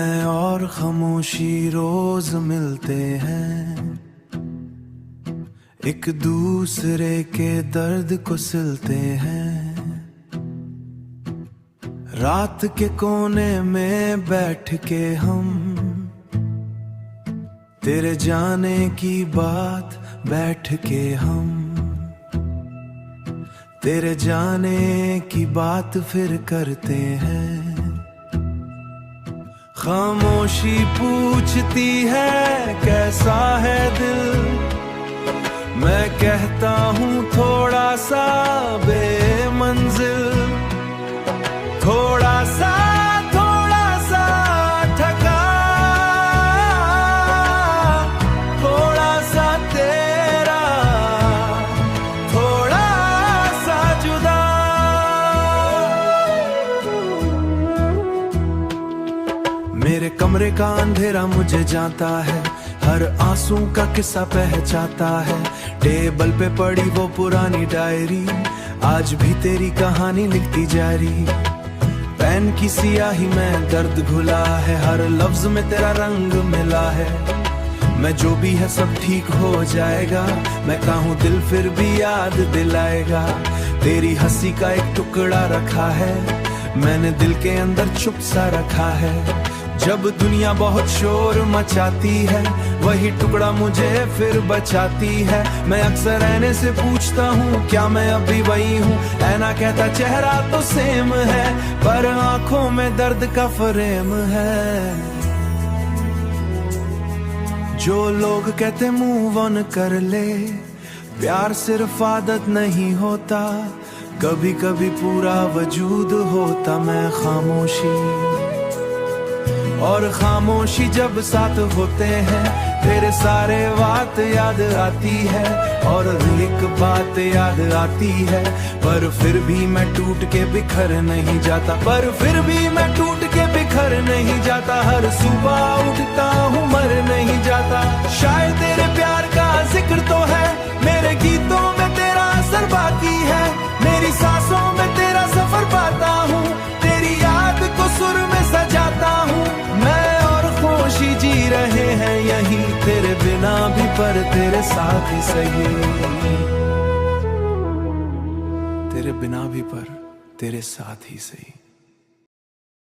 मैं और खामोशी रोज मिलते हैं, एक दूसरे के दर्द को सिलते हैं। रात के कोने में बैठ के हम तेरे जाने की बात बैठ के हम तेरे जाने की बात फिर करते हैं। खामोशी पूछती है कैसा है दिल, मैं कहता हूँ थोड़ा सा बेमंजिल, थोड़ा सा ठगा, थोड़ा सा तेरा, थोड़ा सा जुदा। मेरे कमरे का अंधेरा मुझे जाता है, हर आंसू का किस्सा पहचाता है। टेबल पे पड़ी वो पुरानी डायरी, आज भी तेरी कहानी लिखती जारी। पेन की सियाही में दर्द घुला है, हर लफ्ज में तेरा रंग मिला है। मैं जो भी है सब ठीक हो जाएगा, मैं कहूँ दिल फिर भी याद दिलाएगा। तेरी हंसी का एक टुकड़ा रखा है, मैंने दिल के अंदर चुप सा रखा है। जब दुनिया बहुत शोर मचाती है, वही टुकड़ा मुझे फिर बचाती है। मैं अक्सर ऐने से पूछता हूँ क्या मैं अभी वही हूँ, ऐना कहता चेहरा तो सेम है, पर आंखों में दर्द का फ्रेम है। जो लोग कहते मूव ऑन कर ले, प्यार सिर्फ आदत नहीं होता, कभी कभी पूरा वजूद होता। मैं खामोशी और खामोशी जब साथ होते हैं, तेरे सारे बात याद आती है और एक बात याद आती है। पर फिर भी मैं टूट के बिखर नहीं जाता, पर फिर भी मैं टूट के बिखर नहीं जाता। हर सुबह उठता हूँ मर नहीं जाता। शायद तेरे प्यार का जिक्र तो है, मेरे गीतों में तेरा असर बाकी है। मेरी सांसों में तेरा सफर पाता हूँ, तेरी याद को सुर में सजाता हूँ। जी रहे हैं यहीं तेरे बिना भी, पर तेरे साथ ही सही। तेरे बिना भी पर तेरे साथ ही सही।